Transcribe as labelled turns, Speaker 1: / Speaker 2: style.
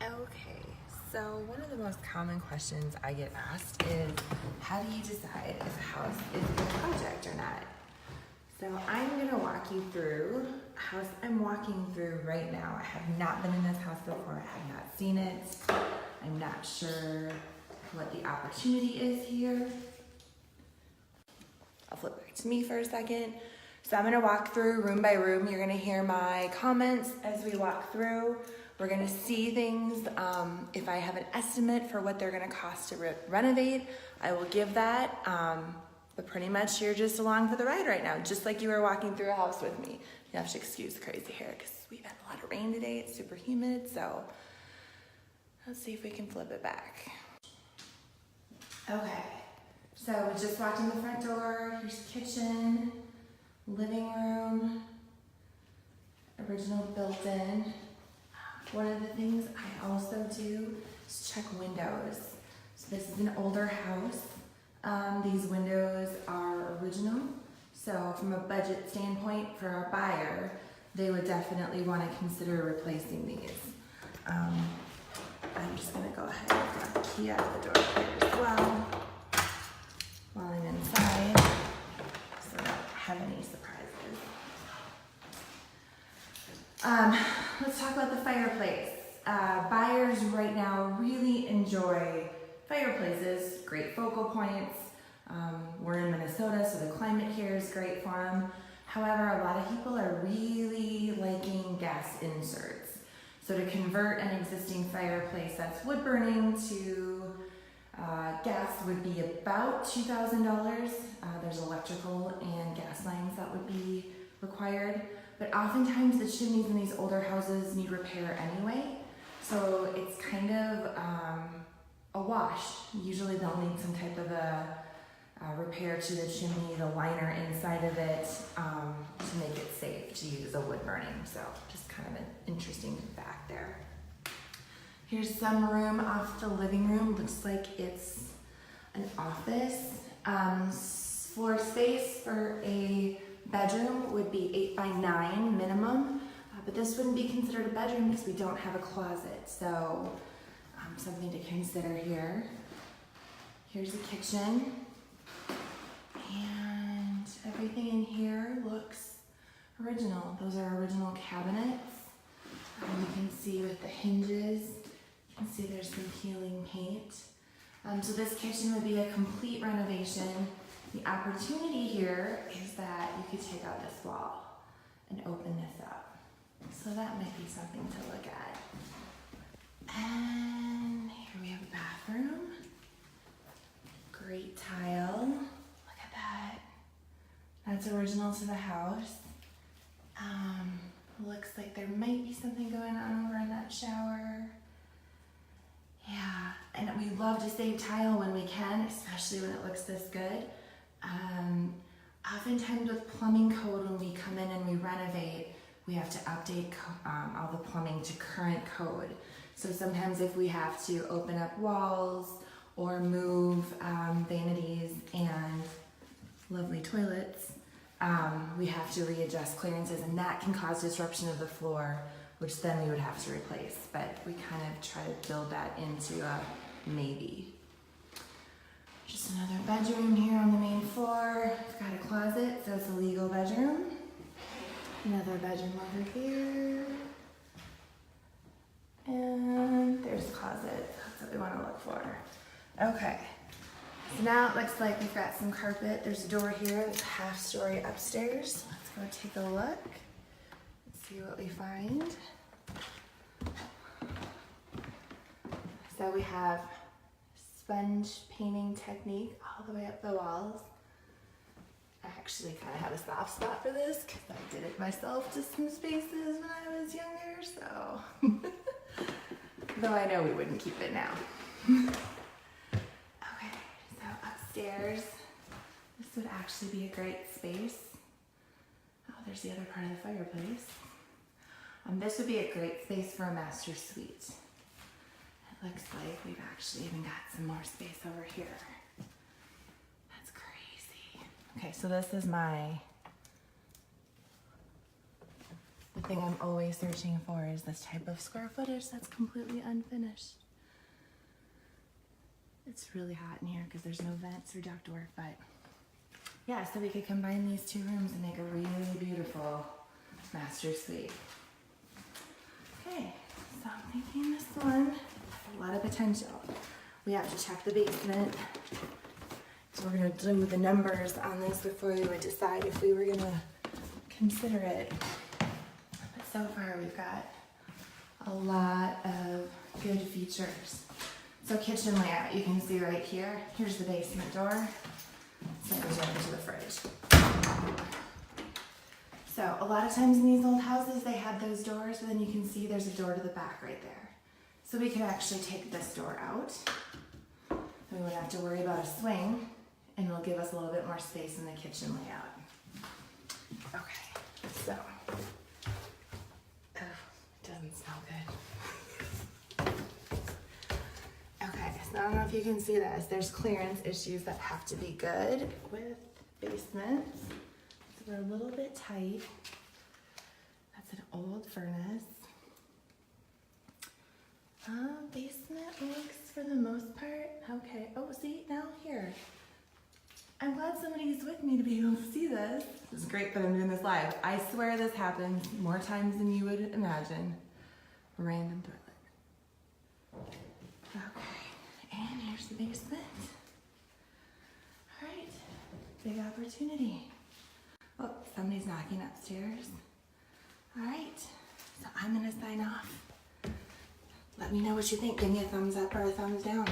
Speaker 1: Okay, so one of the most common questions I get asked is, how do you decide if a house is a good project or not? So I'm gonna walk you through a house I'm walking through right now. I have not been in this house before, I have not seen it. I'm not sure what the opportunity is here. I'll flip back to me for a second. So I'm gonna walk through room by room. You're gonna hear my comments as we walk through. We're gonna see things. If I have an estimate for what they're gonna cost to renovate, I will give that. But pretty much you're just along for the ride right now, just like you were walking through a house with me. You have to excuse the crazy hair because we've had a lot of rain today. It's super humid, so let's see if we can flip it back. Okay, so we just walked in the front door. Here's the kitchen, living room, original built-in. One of the things I also do is check windows. So this is an older house. These windows are original. So from a budget standpoint for a buyer, they would definitely want to consider replacing these. I'm just gonna go ahead and grab the key out of the door here as well while I'm inside, so I don't have any surprises. Let's talk about the fireplace. Buyers right now really enjoy fireplaces, great focal points. We're in Minnesota, so the climate here is great for them. However, a lot of people are really liking gas inserts. So to convert an existing fireplace that's wood burning to gas would be about $2,000. There's electrical and gas lines that would be required. But oftentimes the chimneys in these older houses need repair anyway. So it's kind of a wash. Usually they'll need some type of a repair to the chimney, the liner inside of it, to make it safe to use a wood burning. So just kind of an interesting fact there. Here's some room off the living room. Looks like it's an office. Floor space for a bedroom would be 8 by 9 minimum, but this wouldn't be considered a bedroom because we don't have a closet. So something to consider here. Here's the kitchen. And everything in here looks original. Those are original cabinets. You can see with the hinges, you can see there's some peeling paint. So this kitchen would be a complete renovation. The opportunity here is that you could take out this wall and open this up. So that might be something to look at. And here we have a bathroom. Great tile. Look at that. That's original to the house. Looks like there might be something going on over in that shower. Yeah, and we love to save tile when we can, especially when it looks this good. Oftentimes with plumbing code, when we come in and we renovate, we have to update all the plumbing to current code. So sometimes if we have to open up walls or move vanities and lovely toilets, we have to readjust clearances, and that can cause disruption of the floor, which then we would have to replace. But we kind of try to build that into a maybe. Just another bedroom here on the main floor. We've got a closet, so it's a legal bedroom. Another bedroom over here. And there's a closet. That's what we want to look for. Okay. So now it looks like we've got some carpet. There's a door here. There's a half story upstairs. Let's go take a look and see what we find. So we have sponge painting technique all the way up the walls. I actually kind of have a soft spot for this because I did it myself to some spaces when I was younger, so. Though I know we wouldn't keep it now. Okay, so upstairs, this would actually be a great space. Oh, there's the other part of the fireplace. This would be a great space for a master suite. It looks like we've actually even got some more space over here. That's crazy. Okay, so this is my The thing I'm always searching for is this type of square footage that's completely unfinished. It's really hot in here because there's no vents or ductwork, but yeah, so we could combine these two rooms and make a really beautiful master suite. Okay, so I'm thinking this one has a lot of potential. We have to check the basement. So we're gonna do the numbers on this before we would decide if we were gonna consider it. But so far we've got a lot of good features. So kitchen layout, you can see right here. Here's the basement door. So it goes right into the fridge. So a lot of times in these old houses, they had those doors, but then you can see there's a door to the back right there. So we could actually take this door out. We wouldn't have to worry about a swing, and it'll give us a little bit more space in the kitchen layout. Okay, so, oh, it doesn't smell good. Okay, so I don't know if you can see this. There's clearance issues that have to be good with basements. So they're a little bit tight. That's an old furnace. Basement looks for the most part okay. Oh, see, now here. I'm glad somebody's with me to be able to see this. This is great that I'm doing this live. I swear this happens more times than you would imagine. Random toilet. Okay, and here's the basement. All right, big opportunity. Oh, somebody's knocking upstairs. All right, so I'm gonna sign off. Let me know what you think. Give me a thumbs up or a thumbs down.